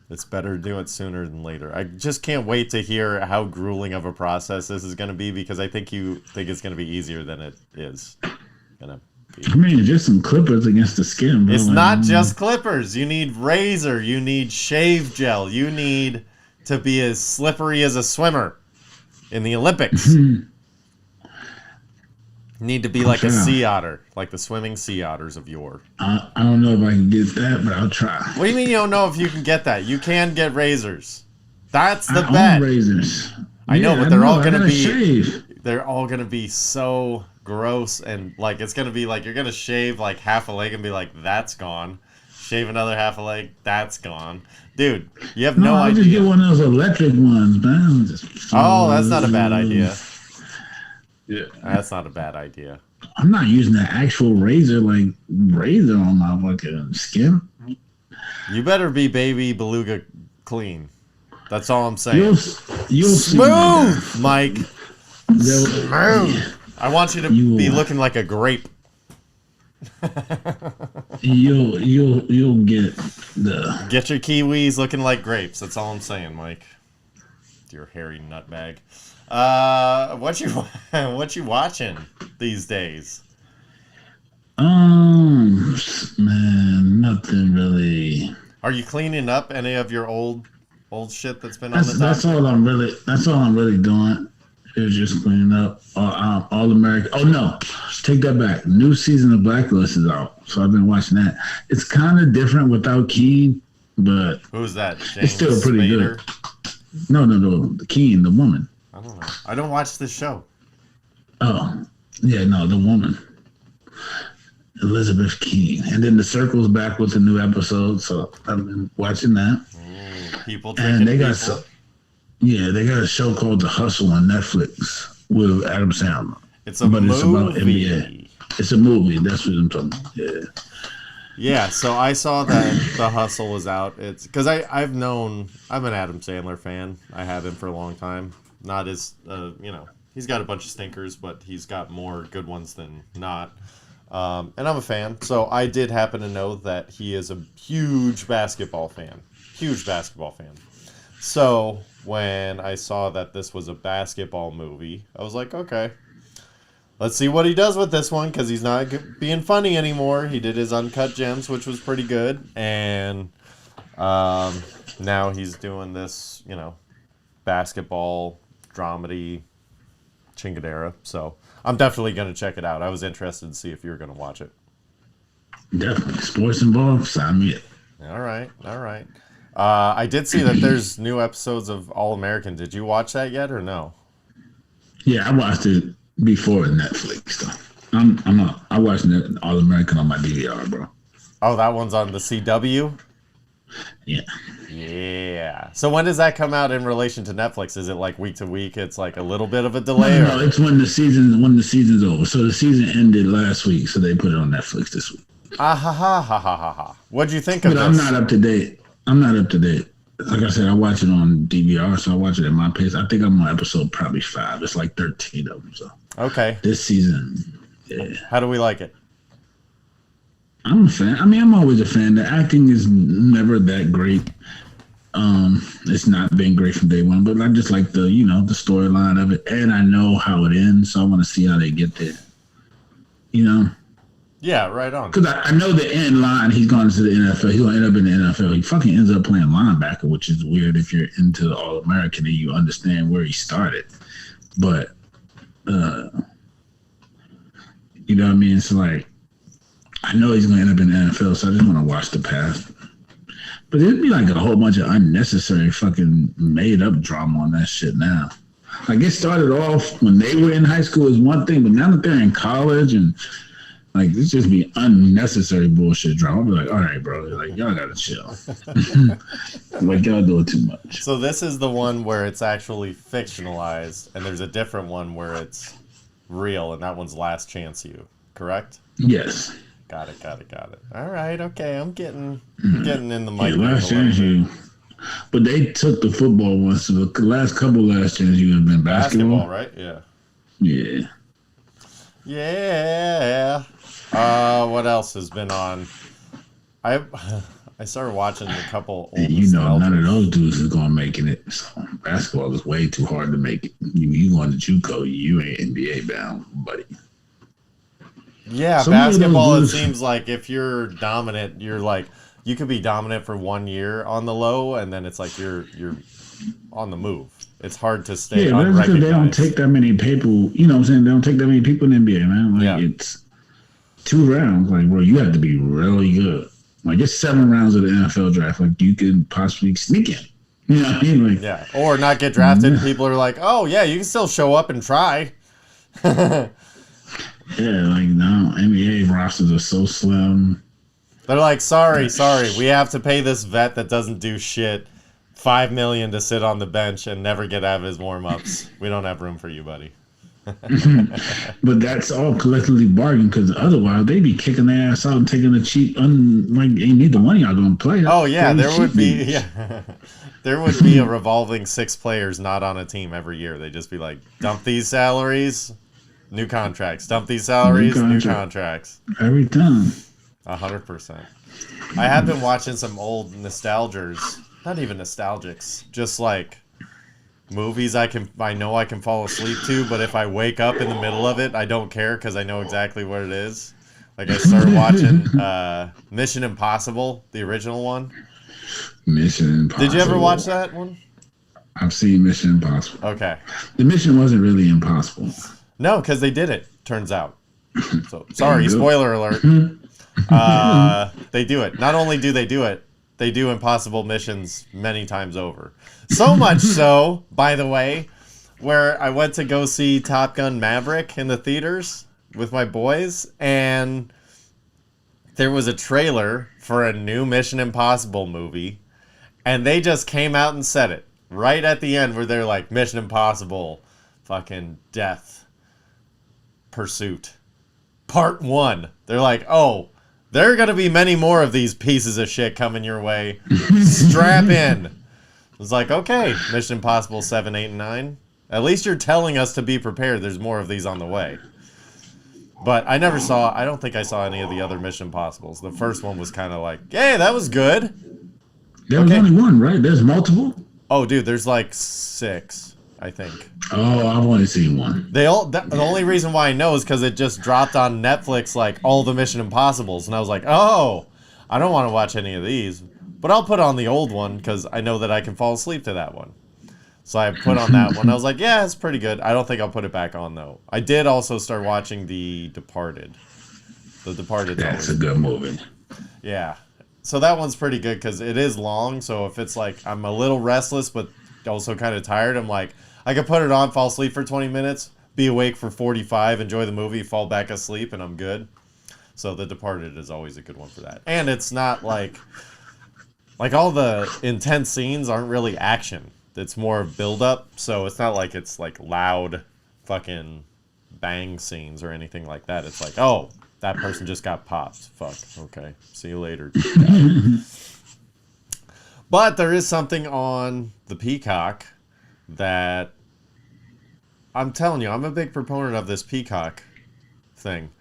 it's better to do it sooner than later. I just can't wait to hear how grueling of a process this is going to be, because I think you think it's going to be easier than it is going to be. I mean, just some clippers against the skin, bro. It's not just clippers. You need razor. You need shave gel. You need to be as slippery as a swimmer in the Olympics. Need to be like a sea otter, like the swimming sea otters of yore. I don't know if I can get that, but I'll try. What do you mean you don't know if you can get that? You can get razors. That's the I bet. own razors. I know, but they're all going to be... Shave. they're all gonna be so gross, and like it's gonna be like you're gonna shave like half a leg and be like, that's gone. Shave another half a leg, that's gone. Dude, you have no idea. Just get one of those electric ones, man. Oh, that's not a bad idea. Yeah, that's not a bad idea. I'm not using the actual razor on my fucking skin. You better be baby beluga clean. That's all I'm saying. You'll smooth, Mike. Smooth. I want you to be looking like a grape. You'll get your kiwis looking like grapes. That's all I'm saying, Mike. Your hairy nutbag. What you watching these days? Man, nothing really. Are you cleaning up any of your old shit that's been on the top? That's all I'm really doing. Is just cleaning up all American. Oh no, take that back. New season of Blacklist is out, so I've been watching that. It's kind of different without Keen, but who's that? James it's still pretty Spader? Good. No, the Keen, the woman. I don't know. I don't watch this show. Oh, yeah, no, the woman, Elizabeth Keen, and then The Circle's back with a new episode, so I've been watching that. People drinking. And they got they got a show called The Hustle on Netflix with Adam Sandler. It's movie. It's about NBA. It's a movie. That's what I'm talking about. Yeah. Yeah, so I saw that The Hustle was out. It's because I'm an Adam Sandler fan. I have him for a long time. Not as he's got a bunch of stinkers, but he's got more good ones than not. And I'm a fan, so I did happen to know that he is a huge basketball fan. So when I saw that this was a basketball movie, I was like, okay, let's see what he does with this one, because he's not being funny anymore. He did his Uncut Gems, which was pretty good, and now he's doing this, basketball dramedy chingadera. So I'm definitely going to check it out. I was interested to see if you were going to watch it. Definitely. Sports involved, sign me up. All right. I did see that there's new episodes of All American. Did you watch that yet or no? Yeah, I watched it before Netflix stuff. I watched All American on my DVR, bro. Oh, that one's on the CW? Yeah. So when does that come out in relation to Netflix? Is it like week to week? It's like a little bit of a delay? No, it's when the season's over. So the season ended last week, so they put it on Netflix this week. Ha. What'd you think of this? I'm not up to date. Like I said, I watch it on DVR, so I watch it at my pace. I think I'm on episode probably 5. It's like 13 of them. So okay. This season, yeah. How do we like it? I'm a fan. I mean, I'm always a fan. The acting is never that great. It's not been great from day one, but I just like the storyline of it, and I know how it ends, so I want to see how they get there. Yeah, right on. Because I know the end line, he's going to the NFL. He's going to end up in the NFL. He fucking ends up playing linebacker, which is weird if you're into the All-American and you understand where he started. But, you know what I mean? It's like, I know he's going to end up in the NFL, so I just want to watch the path. But it'd be like a whole bunch of unnecessary fucking made-up drama on that shit now. Like, it started off when they were in high school is one thing, but now that they're in college and... like, this just be unnecessary bullshit drama. I'll be like, all right, bro. Like, y'all gotta chill. Like, y'all doing too much. So this is the one where it's actually fictionalized, and there's a different one where it's real, and that one's Last Chance U, correct? Yes. Got it. All right, okay. I'm getting in the mic. Yeah, Last Chance U. But they took the football one, so the last couple Last Chance U have been basketball. Right? Yeah. Yeah. Yeah. What else has been on? I started watching a couple old none of those dudes is gonna make it. So basketball is way too hard to make it. You going to JUCO, you ain't NBA bound, buddy. Yeah, basketball, it seems like if you're dominant, you're like, you could be dominant for 1 year on the low, and then it's like you're on the move. It's hard to stay unrecognized. Yeah, because they don't take that many people, you know what I'm saying? They don't take that many people in the NBA, man. Like, It's 2 rounds. Like, bro, you have to be really good. Like, it's 7 rounds of the NFL draft. Like, you could possibly sneak in. You know what I mean? Like, yeah, or not get drafted. People are like, oh, yeah, you can still show up and try. Yeah, like now NBA rosters are so slim. They're like, sorry, we have to pay this vet that doesn't do shit $5 million to sit on the bench and never get out of his warm-ups. We don't have room for you, buddy. But that's all collectively bargained because otherwise they'd be kicking their ass out and taking a cheap, like they need the money out going to play. Oh yeah, there would be there would be a revolving 6 players not on a team every year. They'd just be like, dump these salaries, new contracts. Dump these salaries, new contracts. Every time. 100%. I have been watching some old nostalgias. Not even nostalgics, just like movies I know I can fall asleep to, but if I wake up in the middle of it, I don't care because I know exactly what it is. Like I started watching Mission Impossible, the original one. Mission Impossible. Did you ever watch that one? I've seen Mission Impossible. Okay. The mission wasn't really impossible. No, because they did it, turns out. So sorry, spoiler alert. They do it. Not only do, they do impossible missions many times over. So much so, by the way, where I went to go see Top Gun Maverick in the theaters with my boys, and there was a trailer for a new Mission Impossible movie, and they just came out and said it right at the end where they're like, Mission Impossible, fucking death pursuit. Part 1. They're like, oh, there are going to be many more of these pieces of shit coming your way. Strap in. I was like, okay, Mission Impossible 7, 8, and 9. At least you're telling us to be prepared. There's more of these on the way. But I don't think I saw any of the other Mission Impossibles. The first one was kind of like, hey, that was good. There was only one, right? There's multiple? Oh, dude, there's like 6, I think. Oh, I've only seen one. The only reason why I know is because it just dropped on Netflix, like, all the Mission Impossibles. And I was like, oh, I don't want to watch any of these. But I'll put on the old one because I know that I can fall asleep to that one. So I put on that one. I was like, yeah, it's pretty good. I don't think I'll put it back on, though. I did also start watching The Departed. The Departed. That's a good movie. Yeah. So that one's pretty good because it is long. So if it's like I'm a little restless but also kind of tired, I'm like, I could put it on, fall asleep for 20 minutes, be awake for 45, enjoy the movie, fall back asleep, and I'm good. So The Departed is always a good one for that. And it's not like all the intense scenes aren't really action. It's more build-up, so it's not like it's like loud fucking bang scenes or anything like that. It's like, oh, that person just got popped. Fuck. Okay. See you later. But there is something on the Peacock that I'm telling you, I'm a big proponent of this Peacock thing.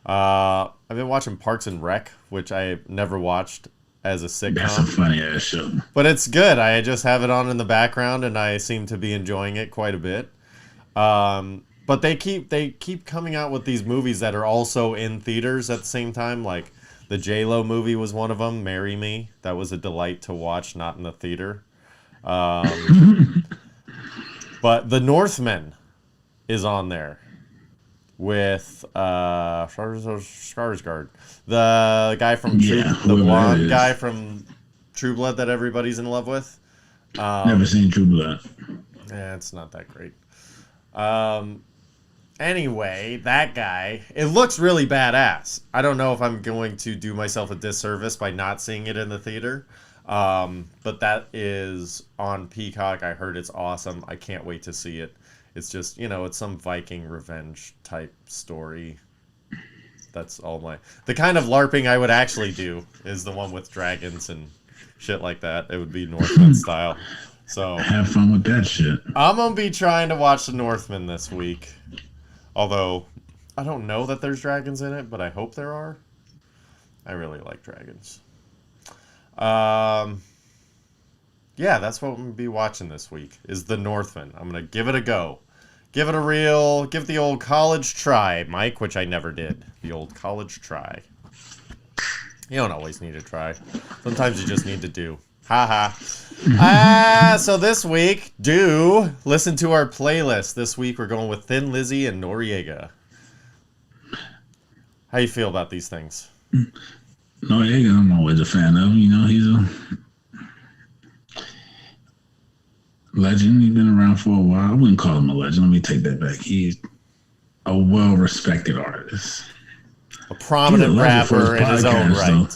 I've been watching Parks and Rec, which I never watched as a sitcom. That's a funny ass show. But it's good. I just have it on in the background, and I seem to be enjoying it quite a bit. But they keep coming out with these movies that are also in theaters at the same time. Like the J-Lo movie was one of them, Marry Me. That was a delight to watch, not in the theater. But The Northman is on there with Skarsgård, the guy from the blonde guy from True Blood that everybody's in love with. Never seen True Blood. Yeah, it's not that great. Anyway, that guy, it looks really badass. I don't know if I'm going to do myself a disservice by not seeing it in the theater. But that is on Peacock. I heard it's awesome. I can't wait to see it. It's just, it's some Viking revenge type story. That's all the kind of LARPing I would actually do is the one with dragons and shit like that. It would be Northman style. So have fun with that shit. I'm going to be trying to watch The Northman this week. Although, I don't know that there's dragons in it, but I hope there are. I really like dragons. Yeah, that's what I'm going to be watching this week, is The Northman. I'm going to give it a go. Give the old college try, Mike, which I never did. The old college try. You don't always need to try. Sometimes you just need to do. Ha ha. So this week, listen to our playlist. This week we're going with Thin Lizzy and Noriega. How you feel about these things? Noriega, I'm always a fan of. He's a legend. He's been around for a while. I wouldn't call him a legend. Let me take that back. He's a well-respected artist. A prominent rapper in his own right. Though.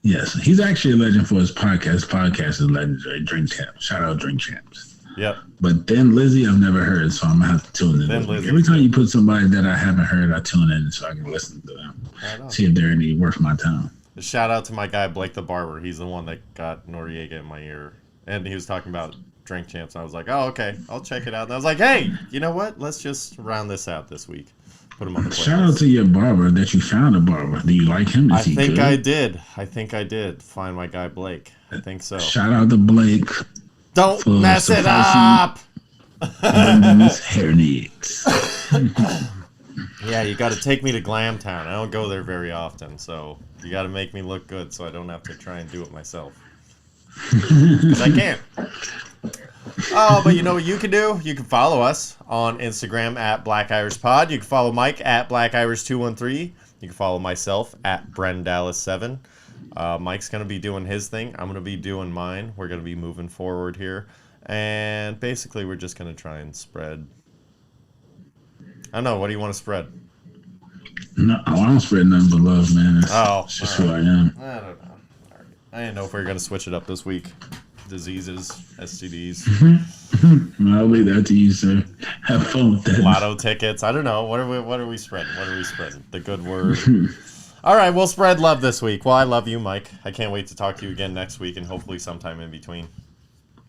Yes, he's actually a legend for his podcast. Podcast is legendary. Drink Champs. Shout out Drink Champs. Yep. But Then Lizzy, I've never heard, so I'm going to have to tune in. Every time you put somebody that I haven't heard, I tune in so I can listen to them. See if they're any worth my time. Shout out to my guy, Blake the Barber. He's the one that got Noriega in my ear. And he was talking about Drink Champs. And I was like, oh, okay, I'll check it out. And I was like, hey, you know what? Let's just round this out this week. Put him on the playlist. Shout out to your barber that you found a barber. Do you like him? I think I did. Find my guy Blake. I think so. Shout out to Blake. Don't mess it up. Hair needs. Yeah, you got to take me to Glam Town. I don't go there very often, so you got to make me look good so I don't have to try and do it myself. Because I can't. Oh, but you know what you can do? You can follow us on Instagram at Black Irish Pod. You can follow Mike at Black Irish 213. You can follow myself at Brendalis7. Mike's going to be doing his thing. I'm going to be doing mine. We're going to be moving forward here. And basically, we're just going to try and spread. I don't know. What do you want to spread? No, I don't spread nothing but love, man. It's just who I am. I don't know. I didn't know if we were going to switch it up this week. Diseases, STDs. I'll leave that to you, sir. Have fun with that. Lotto tickets. I don't know. What are we spreading? The good word. All right, we'll spread love this week. Well, I love you, Mike. I can't wait to talk to you again next week and hopefully sometime in between.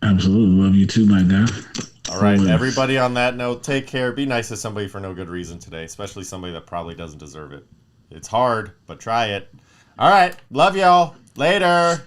Absolutely. Love you too, my guy. All right, everybody on that note, take care. Be nice to somebody for no good reason today, especially somebody that probably doesn't deserve it. It's hard, but try it. All right, love y'all. Later.